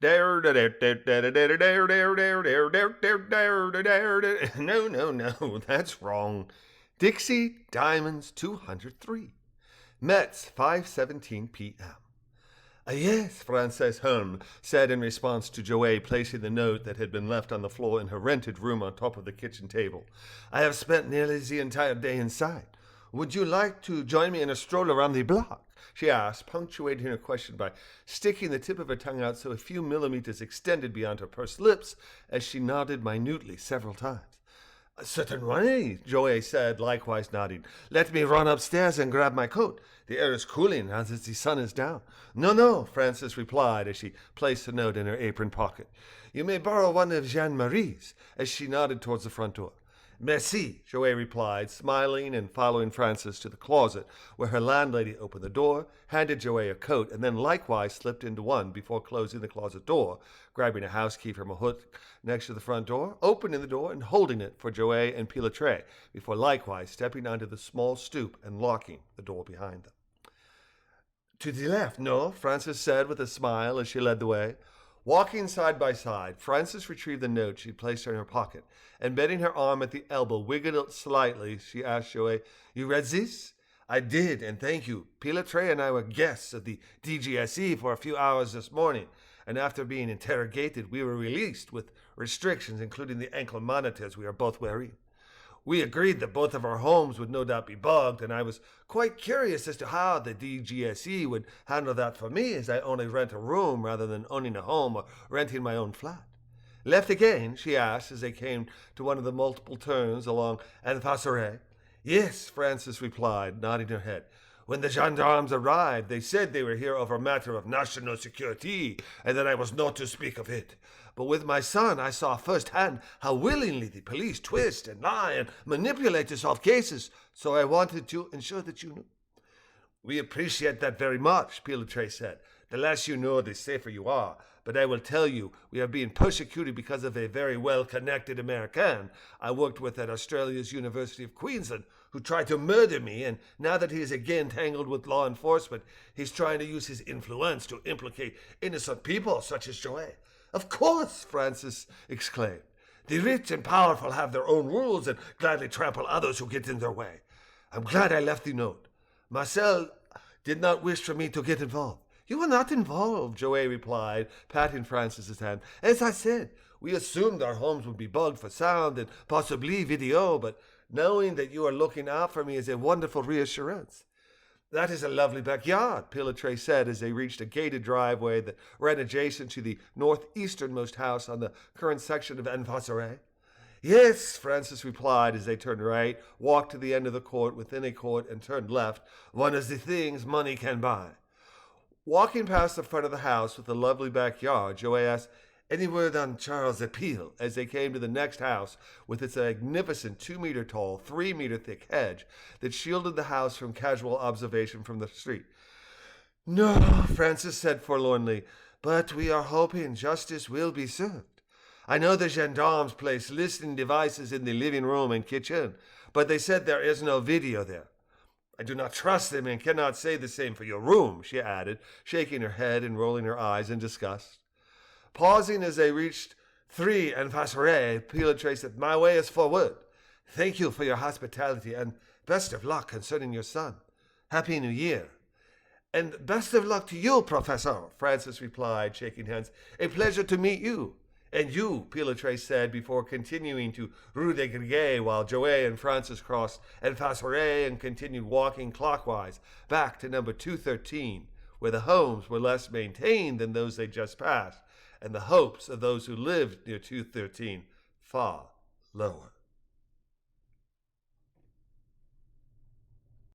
No, no, that's wrong. Dixie Diamonds 203. Metz 5:17 p.m. Yes, Frances Holm said in response to Joey placing the note that had been left on the floor in her rented room on top of the kitchen table. I have spent nearly the entire day inside. Would you like to join me in a stroll around the block? She asked, punctuating her question by sticking the tip of her tongue out so a few millimeters extended beyond her pursed lips as she nodded minutely several times. Certainly, Joey said, likewise nodding. Let me run upstairs and grab my coat. The air is cooling as the sun is down. No, Frances replied as she placed the note in her apron pocket. You may borrow one of Jean-Marie's, as she nodded towards the front door. Merci, Joey replied, smiling and following Frances to the closet, where her landlady opened the door, handed Joey a coat, and then likewise slipped into one before closing the closet door, grabbing a house key from a hook next to the front door, opening the door and holding it for Joey and Pilatray, before likewise stepping onto the small stoop and locking the door behind them. To the left, no, Frances said with a smile as she led the way. Walking side by side, Frances retrieved the note she placed in her pocket, and bending her arm at the elbow, wiggled it slightly, she asked Joey, You read this? I did, and thank you. Pilatray and I were guests of the DGSE for a few hours this morning, and after being interrogated, we were released with restrictions, including the ankle monitors we are both wearing. We agreed that both of our homes would no doubt be bugged, and I was quite curious as to how the DGSE would handle that for me, as I only rent a room rather than owning a home or renting my own flat. Left again? She asked as they came to one of the multiple turns along Anne-Fasseray. Yes, Frances replied, nodding her head. When the gendarmes arrived, they said they were here over a matter of national security, and that I was not to speak of it. But with my son, I saw firsthand how willingly the police twist and lie and manipulate to solve cases, so I wanted to ensure that you knew. We appreciate that very much, Pilatray said. The less you know, the safer you are. But I will tell you, we are being persecuted because of a very well-connected American I worked with at Australia's University of Queensland, who tried to murder me, and now that he is again tangled with law enforcement, he's trying to use his influence to implicate innocent people such as Joey. Of course, Frances exclaimed. The rich and powerful have their own rules and gladly trample others who get in their way. I'm glad I left the note. Marcel did not wish for me to get involved. You were not involved, Joey replied, patting Frances's hand. As I said, we assumed our homes would be bugged for sound and possibly video, but knowing that you are looking out for me is a wonderful reassurance. That is a lovely backyard, Pilatray said as they reached a gated driveway that ran adjacent to the northeasternmost house on the current section of Anne-Fasseray. Yes, Frances replied as they turned right, walked to the end of the court within a court, and turned left, one of the things money can buy. Walking past the front of the house with the lovely backyard, Joey asked, Any word on Charles' appeal, as they came to the next house with its magnificent 2-meter-tall, 3-meter-thick hedge that shielded the house from casual observation from the street. No, Frances said forlornly, but we are hoping justice will be served. I know the gendarmes place listening devices in the living room and kitchen, but they said there is no video there. I do not trust them and cannot say the same for your room, she added, shaking her head and rolling her eyes in disgust. Pausing as they reached 3 Anne-Fasseray, Pilatray said, My way is forward. Thank you for your hospitality and best of luck concerning your son. Happy New Year. And best of luck to you, Professor, Frances replied, shaking hands. A pleasure to meet you. And you, Pilatray said before continuing to Rue des Grigues while Joey and Frances crossed Anne-Fasseray and continued walking clockwise back to number 213, where the homes were less maintained than those they just passed, and the hopes of those who lived near 213 far lower.